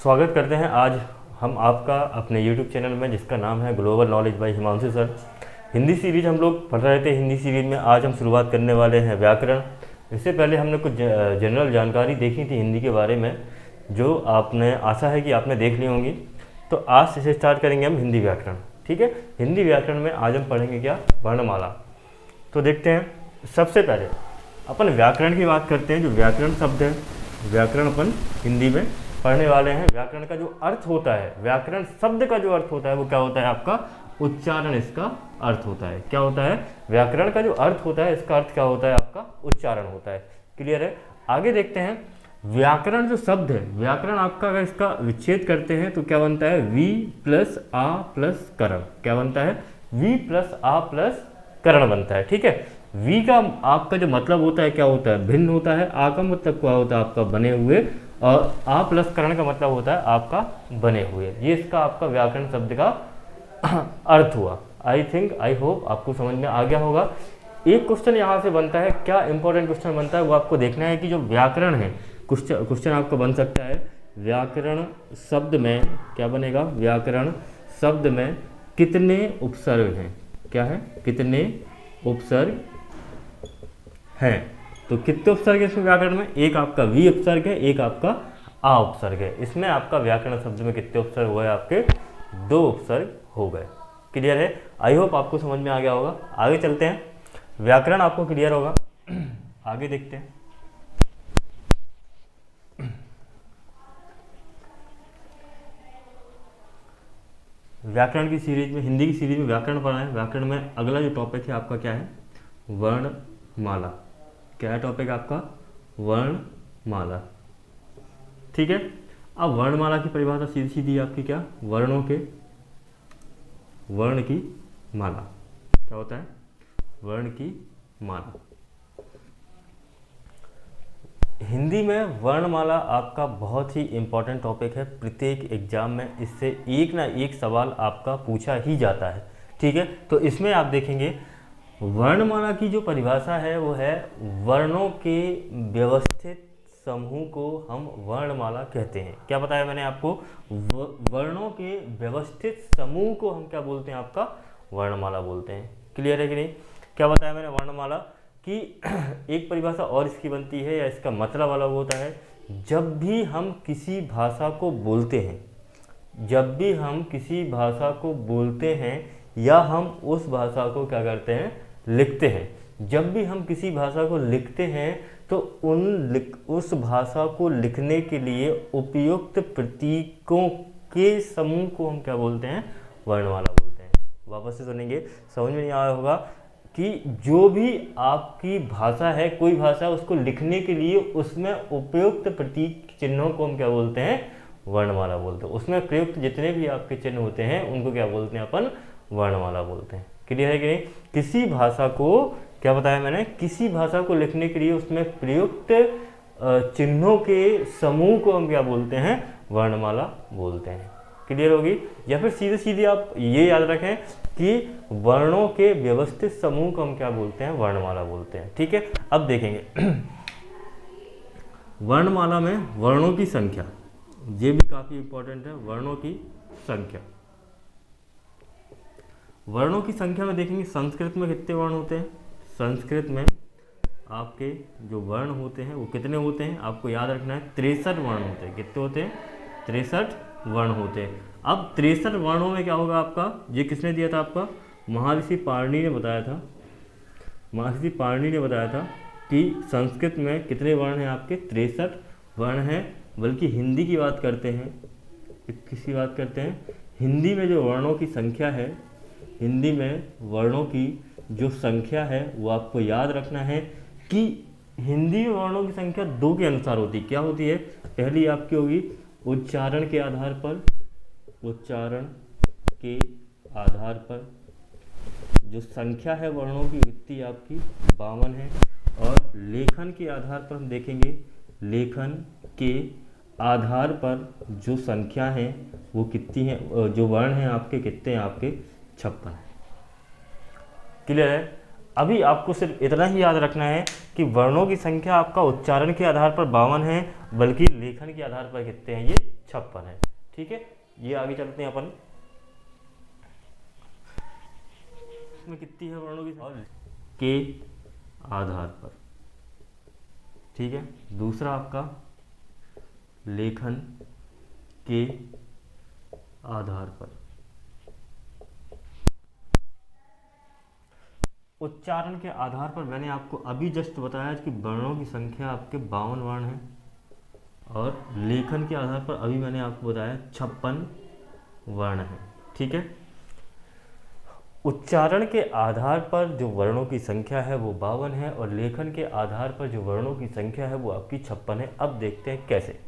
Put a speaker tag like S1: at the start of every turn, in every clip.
S1: स्वागत करते हैं आज हम आपका अपने YouTube चैनल में, जिसका नाम है global knowledge by Himanshu sir. Hindi series हम लोग पढ़ रहे थे। हिंदी सीरीज में आज हम शुरुआत करने वाले हैं व्याकरण। इससे पहले हमने कुछ जनरल जानकारी देखी थी हिंदी के बारे में, जो आपने आशा है कि आपने देख ली होंगी। तो आज से स्टार्ट करेंगे हम हिंदी व्याकरण। ठीक है, हिंदी व्याकरण में आज हम पढ़ेंगे क्या, वर्णमाला। तो देखते हैं, सबसे पहले अपन व्याकरण की बात करते हैं। जो व्याकरण शब्द है, व्याकरण अपन हिंदी में पढ़ने वाले हैं। व्याकरण का जो अर्थ होता है, व्याकरण शब्द का जो अर्थ होता है वो क्या होता है आपका, उच्चारण इसका अर्थ होता है। क्या होता है, व्याकरण का जो अर्थ होता है इसका अर्थ क्या होता है आपका, उच्चारण होता है। क्लियर है। आगे देखते हैं, व्याकरण जो शब्द है, व्याकरण आपका अगर इसका विच्छेद करते हैं तो क्या बनता है, वी प्लस आ प्लस करण। क्या बनता है, वी प्लस आ प्लस करण बनता है। ठीक है, वी का आपका जो मतलब होता है क्या होता है, भिन्न होता है। आ का मतलब क्या होता है आपका, बने हुए। और आ प्लस करण का मतलब होता है आपका बने हुए। ये इसका आपका व्याकरण शब्द का अर्थ हुआ। आई थिंक, आई होप आपको समझ में आ गया होगा। एक क्वेश्चन यहाँ से बनता है, क्या इंपॉर्टेंट क्वेश्चन बनता है वो आपको देखना है कि जो व्याकरण है, क्वेश्चन आपका बन सकता है, व्याकरण शब्द में क्या बनेगा, व्याकरण शब्द में कितने उपसर्ग हैं। क्या है, कितने उपसर्ग हैं। तो कितने उपसर्ग है इसमें व्याकरण में, एक आपका वी उपसर्ग है, एक आपका आ उपसर्ग है। इसमें आपका व्याकरण शब्द में कितने उपसर्ग हुए, आपके 2 उपसर्ग हो गए। क्लियर है। आई होप आपको समझ में आ गया होगा। आगे चलते हैं, व्याकरण आपको क्लियर होगा। आगे देखते हैं, व्याकरण की सीरीज में, हिंदी की सीरीज में व्याकरण पढ़ा है। व्याकरण में अगला जो टॉपिक है आपका क्या है, वर्णमाला। क्या है टॉपिक आपका, वर्णमाला। ठीक है। अब वर्णमाला की परिभाषा सीधी सीधी आपकी क्या, वर्णों के, वर्ण की माला। क्या होता है, वर्ण की माला। हिंदी में वर्णमाला आपका बहुत ही इंपॉर्टेंट टॉपिक है। प्रत्येक एग्जाम में इससे एक ना एक सवाल आपका पूछा ही जाता है। ठीक है, तो इसमें आप देखेंगे वर्णमाला की जो परिभाषा है वो है, वर्णों के व्यवस्थित समूह को हम वर्णमाला कहते हैं। क्या बताया मैंने आपको, वर्णों के व्यवस्थित समूह को हम क्या बोलते हैं, आपका वर्णमाला बोलते हैं। क्लियर है कि नहीं। क्या बताया मैंने, वर्णमाला की एक परिभाषा और इसकी बनती है, या इसका मतलब अलग होता है। जब भी हम किसी भाषा को बोलते हैं, जब भी हम किसी भाषा को बोलते हैं, या हम उस भाषा को क्या करते हैं, लिखते हैं। जब भी हम किसी भाषा को लिखते हैं तो उस भाषा को लिखने के लिए उपयुक्त प्रतीकों के समूह को हम क्या बोलते हैं, वर्णमाला बोलते हैं। वापस से सुनेंगे, समझ में नहीं आया होगा कि जो भी आपकी भाषा है, कोई भाषा, उसको लिखने के लिए उसमें उपयुक्त प्रतीक चिन्हों को हम क्या बोलते हैं, वर्णमाला बोलते हैं। उसमें प्रयुक्त जितने भी आपके चिन्ह होते हैं उनको क्या बोलते हैं, अपन वर्णमाला बोलते हैं। क्लियर है कि नहीं। किसी भाषा को, क्या बताया मैंने, किसी भाषा को लिखने के लिए उसमें प्रयुक्त चिन्हों के समूह को हम क्या बोलते हैं, वर्णमाला बोलते हैं। क्लियर होगी। या फिर सीधे सीधे आप ये याद रखें कि वर्णों के व्यवस्थित समूह को हम क्या बोलते हैं, वर्णमाला बोलते हैं। ठीक है। अब देखेंगे वर्णमाला में वर्णों की संख्या, ये भी काफी इंपॉर्टेंट है। वर्णों की संख्या, वर्णों की संख्या में देखेंगे संस्कृत में कितने वर्ण होते हैं। संस्कृत में आपके जो वर्ण होते हैं वो कितने होते हैं, आपको याद रखना है, 63 वर्ण होते हैं। कितने होते हैं, 63 वर्ण होते हैं। अब 63 वर्णों में क्या होगा आपका, ये किसने दिया था आपका, महर्षि पाणिनि ने बताया था। महर्षि पाणिनि ने बताया था कि संस्कृत में कितने वर्ण हैं आपके, 63 वर्ण हैं। बल्कि हिंदी की बात करते हैं, किसकी बात करते हैं, हिंदी में जो वर्णों की संख्या है, हिंदी में वर्णों की जो संख्या है वो आपको याद रखना है कि हिंदी में वर्णों की संख्या 2 के अनुसार होती है। क्या होती है, पहली आपकी होगी उच्चारण के आधार पर, उच्चारण के आधार पर जो संख्या है वर्णों की वित्ती आपकी 52 है। और लेखन के आधार पर हम देखेंगे, लेखन के आधार पर जो संख्या है वो कितनी है, जो वर्ण हैं आपके कितने हैं, आपके 56 है। क्लियर है। अभी आपको सिर्फ इतना ही याद रखना है कि वर्णों की संख्या आपका उच्चारण के आधार पर 52 है, बल्कि लेखन के आधार पर कितने हैं, ये 56 है। ठीक है, ये आगे चलते हैं अपन। इसमें कितनी है वर्णों की संख्या के आधार पर। ठीक है, दूसरा आपका लेखन के आधार पर। उच्चारण के आधार पर मैंने आपको अभी जस्ट बताया कि वर्णों की संख्या आपके 52 वर्ण है, और लेखन के आधार पर अभी मैंने आपको बताया 56 वर्ण है। ठीक है, उच्चारण के आधार पर जो वर्णों की संख्या है वो 52 है, और लेखन के आधार पर जो वर्णों की संख्या है वो आपकी 56 है। अब देखते हैं कैसे।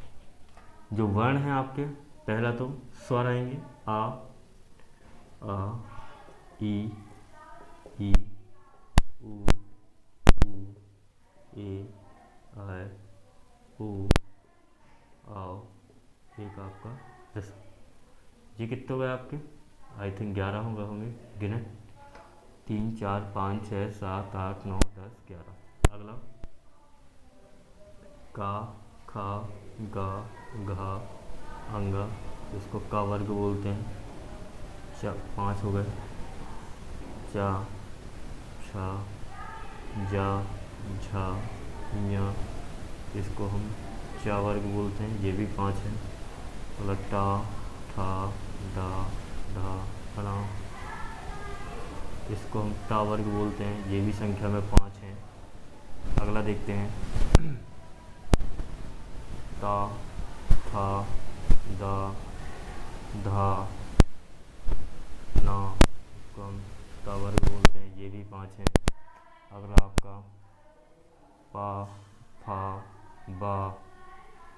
S1: जो वर्ण हैं आपके, पहला तो स्वर आएंगे, आ, ई, उ, ए, ऐ, उ, आओ, एक आपका दस। ये कितने हो गए आपके? आई थिंक 11 होंगे गिने। 3, 4, 5, 6, 7, 8, 9, 10, 11। अगला का, खा, गा, घा, अंगा, इसको का वर्ग बोलते हैं। 5 हो गए। चा, छा, जा, झा, ञ, इसको हम चा वर्ग बोलते हैं, ये भी 5 है। अगला टा, ठा, डा, ढा, फला, इसको हम टा वर्ग बोलते हैं, ये भी संख्या में 5 है। अगला देखते हैं ता, था, दा, धा, ना, इसको हम ता वर्ग बोलते हैं, ये भी 5 है। अगला आपका पा, फा, बा,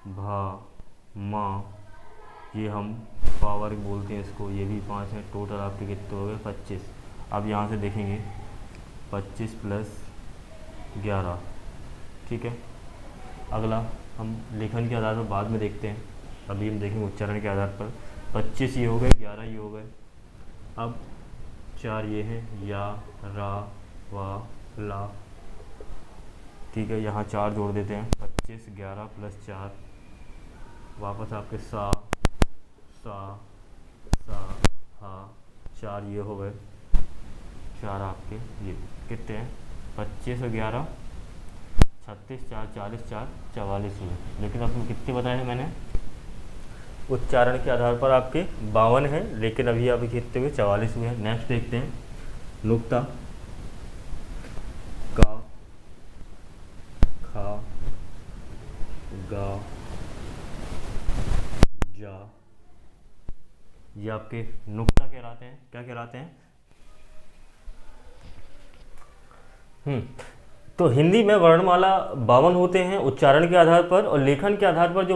S1: भा, मा, ये हम पा वर्ग बोलते हैं इसको, ये भी 5 है। टोटल आपके कितने हो गए? 25। अब यहाँ से देखेंगे 25 प्लस 11। ठीक है, अगला हम लेखन के आधार पर बाद में देखते हैं, अभी हम देखेंगे उच्चारण के आधार पर। 25 ये हो गए, 11 ये हो गए। अब 4 ये हैं, या, रा, वा, ला। ठीक है, यहाँ 4 जोड़ देते हैं। 25, 11 प्लस 4, वापस आपके सा, हा, 4 ये हो गए। 4 आपके ये कितने हैं? 25 और 11, 36, 4, 40, 4, 44 हुए। लेकिन आपको कितने बताए हैं मैंने? उच्चारण के आधार पर आपके 52 है, लेकिन अभी अभी कितने हुए? 44 हुए हैं। नेक्स्ट देखते हैं नुक्ता। का, खा, गा, जा, ये आपके नुक्ता कहलाते हैं। क्या कहलाते हैं? तो हिंदी में वर्णमाला 52 होते हैं उच्चारण के आधार पर, और लेखन के आधार पर जो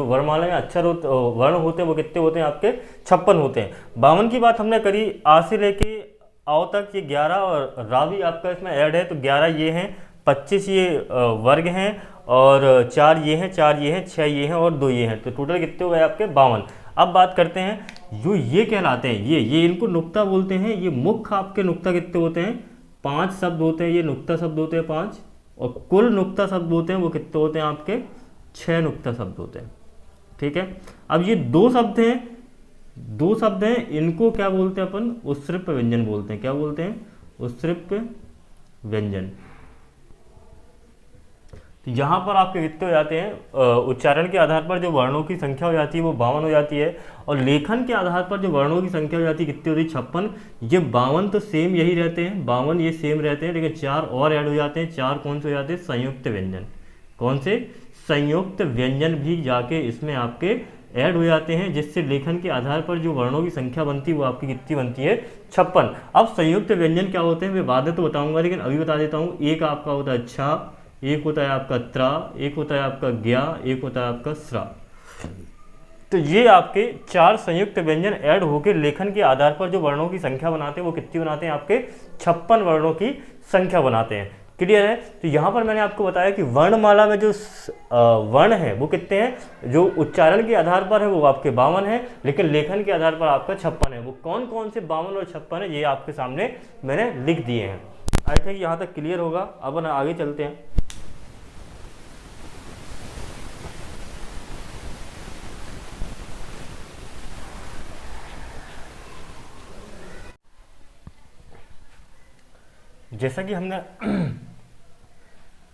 S1: वर्णमाला में अक्षर वर्ण होते हैं वो कितने होते हैं आपके? 56 होते हैं। 52 की बात हमने करी, आ से लेके आओ तक ये 11, और रा भी आपका इसमें ऐड है, तो 11 ये हैं, 25 ये वर्ग हैं, और 4 ये हैं, 4 ये हैं, 6 ये हैं, और 2 ये हैं। तो टोटल कितने हो गए आपके? 52। अब बात करते हैं जो ये कहलाते हैं, ये इनको नुक्ता बोलते हैं। ये मुख्य आपके नुक्ता कितने होते हैं? 5 शब्द होते हैं, ये नुक्ता शब्द होते हैं 5, और कुल नुक्ता शब्द होते हैं वो कितने होते हैं आपके? 6 नुक्ता शब्द होते हैं। ठीक है, अब ये 2 शब्द हैं, इनको क्या बोलते हैं अपन? उत्सृप व्यंजन बोलते हैं। क्या बोलते हैं? उत्सृप व्यंजन। तो यहाँ पर आपके कितने हो जाते हैं? उच्चारण के आधार पर जो वर्णों की संख्या हो जाती है वो 52 हो जाती है, और लेखन के आधार पर जो वर्णों की संख्या हो जाती है कितनी होती है? 56। ये 52 तो सेम यही रहते हैं, 52 ये सेम रहते हैं, लेकिन 4 और ऐड हो जाते हैं। 4 कौन से हो जाते हैं? संयुक्त व्यंजन। कौन से? संयुक्त व्यंजन भी जाके इसमें आपके ऐड हो जाते हैं, जिससे लेखन के आधार पर जो वर्णों की संख्या बनती है वो आपकी कितनी बनती है? 56। अब संयुक्त व्यंजन क्या होते हैं मैं बाद में तो बताऊंगा, लेकिन अभी बता देता हूँ। एक आपका होता है छा, एक होता है आपका त्रा, एक होता है आपका ज्ञा, एक होता है आपका स्रा। तो ये आपके 4 संयुक्त व्यंजन ऐड होकर लेखन के आधार पर जो वर्णों की संख्या बनाते हैं वो कितनी बनाते हैं? आपके 56 वर्णों की संख्या बनाते हैं। क्लियर है? तो यहाँ पर मैंने आपको बताया कि वर्णमाला में जो वर्ण है वो कितने हैं? जो उच्चारण के आधार पर है वो आपके 52 है, लेकिन लेखन के आधार पर आपका 56 है। वो कौन कौन से 52 और 56 है ये आपके सामने मैंने लिख दिए हैं। आई थिंक यहाँ तक क्लियर होगा। अब आगे चलते हैं। जैसा कि हमने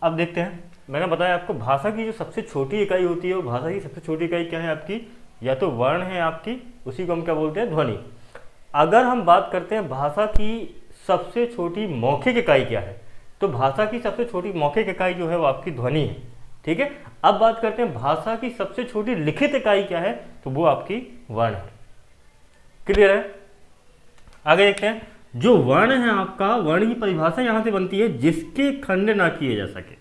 S1: अब देखते हैं, मैंने बताया आपको भाषा की जो सबसे छोटी इकाई होती है, वो भाषा की सबसे छोटी इकाई क्या है आपकी, या तो वर्ण है आपकी, उसी को हम क्या बोलते हैं, ध्वनि। अगर हम बात करते हैं भाषा की सबसे छोटी मौखिक इकाई क्या है, तो भाषा की सबसे छोटी मौखिक इकाई जो है वो आपकी ध्वनि है। ठीक है। अब बात करते हैं भाषा की सबसे छोटी लिखित इकाई क्या है, तो वो आपकी वर्ण है। क्लियर है। आगे देखते हैं, जो वर्ण है आपका, वर्ण की परिभाषा यहां से बनती है जिसके खंड ना किए जा सके।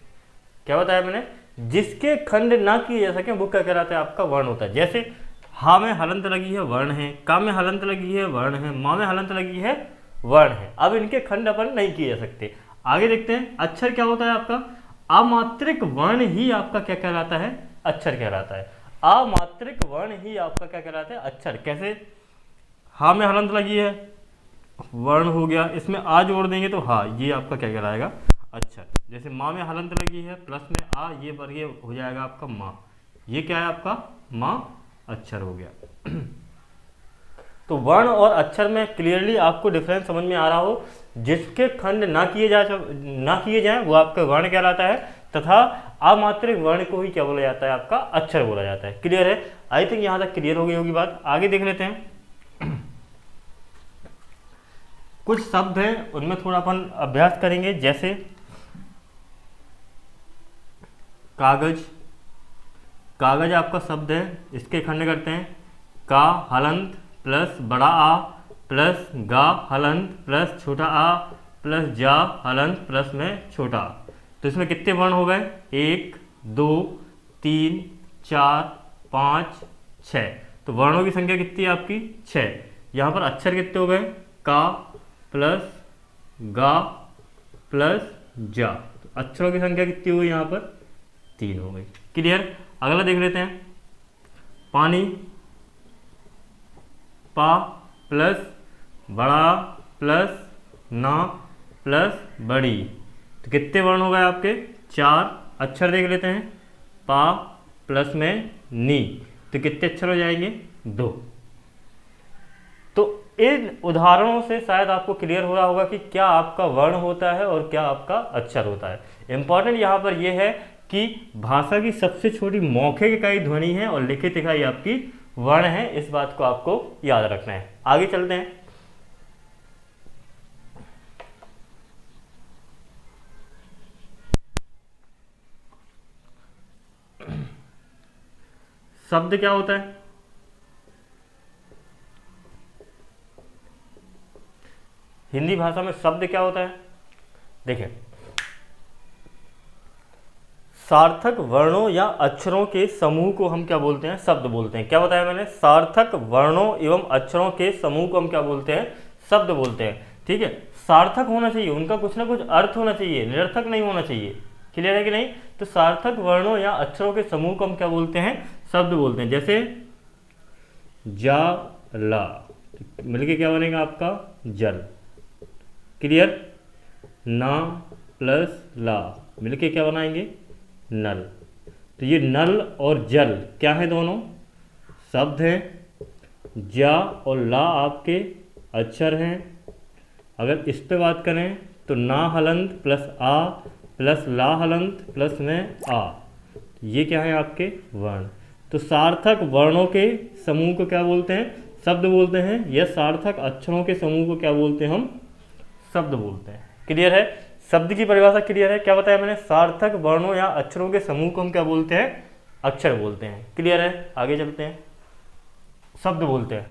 S1: क्या बताया मैंने, जिसके खंड ना किए जा सके वो क्या कहलाता है, आपका वर्ण होता है। जैसे हा में हलंत लगी है, वर्ण है। का में हलंत लगी है, वर्ण है। मां में हलंत लगी है, वर्ण है। अब इनके खंड अपन नहीं किए जा सकते। आगे देखते हैं, अक्षर क्या होता है आपका, अमात्रिक वर्ण ही आपका क्या कहलाता है, अक्षर कहलाता है। अमात्रिक वर्ण ही आपका क्या कहलाता है, अक्षर। कैसे, हा में हलंत लगी है, वर्ण हो गया, इसमें आ जोड़ देंगे तो हा, ये आपका क्या कहलाएगा, अक्षर। जैसे माँ में हलंत लगी है, प्लस में आ, ये वर्गीय हो जाएगा आपका माँ, ये क्या है आपका माँ, अक्षर हो गया। तो वर्ण और अक्षर में क्लियरली आपको डिफरेंस समझ में आ रहा हो। जिसके खंड ना किए जाए वो आपका वर्ण कहलाता है, तथा अमात्रिक वर्ण को ही क्या बोला जाता है, आपका अक्षर बोला जाता है। क्लियर है। आई थिंक यहाँ तक क्लियर हो गई होगी बात। आगे देख लेते हैं। कुछ शब्द हैं उनमें थोड़ा अपन अभ्यास करेंगे। जैसे कागज, कागज आपका शब्द है, इसके खंड करते हैं का हलंत प्लस बड़ा आ प्लस गा हलंत प्लस छोटा आ प्लस जा हलंत प्लस में छोटा आ। तो इसमें कितने वर्ण हो गए, 1 2 3 4 5 6। तो वर्णों की संख्या कितनी है आपकी, 6। यहाँ पर अक्षर कितने हो गए, का प्लस गा प्लस जा। तो अक्षरों की संख्या कितनी हो गई, यहाँ पर 3 हो गई। क्लियर। अगला देख लेते हैं, पानी, पा प्लस बड़ा प्लस ना प्लस बड़ी। तो कितने वर्ण हो गए आपके, 4। अक्षर देख लेते हैं, पा प्लस में नी, तो कितने अक्षर हो जाएंगे, 2। तो इन उदाहरणों से शायद आपको क्लियर हो रहा होगा कि क्या आपका वर्ण होता है और क्या आपका अक्षर होता है। इंपॉर्टेंट यहाँ पर यह है कि भाषा की सबसे छोटी मौखिक इकाई ध्वनि है और लिखित इकाई आपकी वर्ण है। इस बात को आपको याद रखना है। आगे चलते हैं। शब्द क्या होता है, हिंदी भाषा में शब्द क्या होता है, देखिए सार्थक वर्णों या अक्षरों के समूह को हम क्या बोलते हैं, शब्द बोलते हैं। क्या बताया मैंने, सार्थक वर्णों एवं अक्षरों के समूह को हम क्या बोलते हैं, शब्द बोलते हैं। ठीक है। सार्थक होना चाहिए, उनका कुछ ना कुछ अर्थ होना चाहिए, निरर्थक नहीं होना चाहिए। क्लियर है कि नहीं। तो सार्थक वर्णों या अक्षरों के समूह को हम क्या बोलते हैं, शब्द बोलते हैं। जैसे जा ला, मिलके क्या बनेगा आपका जल। क्लियर। ना प्लस ला मिलके क्या बनाएंगे, नल। तो ये नल और जल क्या है, दोनों शब्द हैं। जा और ला आपके अक्षर हैं। अगर इस पे बात करें तो ना हलंत प्लस आ प्लस ला हलंत प्लस में आ, ये क्या है आपके वर्ण। तो सार्थक वर्णों के समूह को क्या बोलते हैं, शब्द बोलते हैं। या सार्थक अक्षरों के समूह को क्या बोलते हैं, हम शब्द बोलते हैं। क्लियर है। शब्द की परिभाषा क्लियर है। क्या बताया मैंने, सार्थक वर्णों या अक्षरों के समूह को हम क्या बोलते हैं, अक्षर बोलते हैं। क्लियर है। आगे चलते हैं, शब्द बोलते हैं।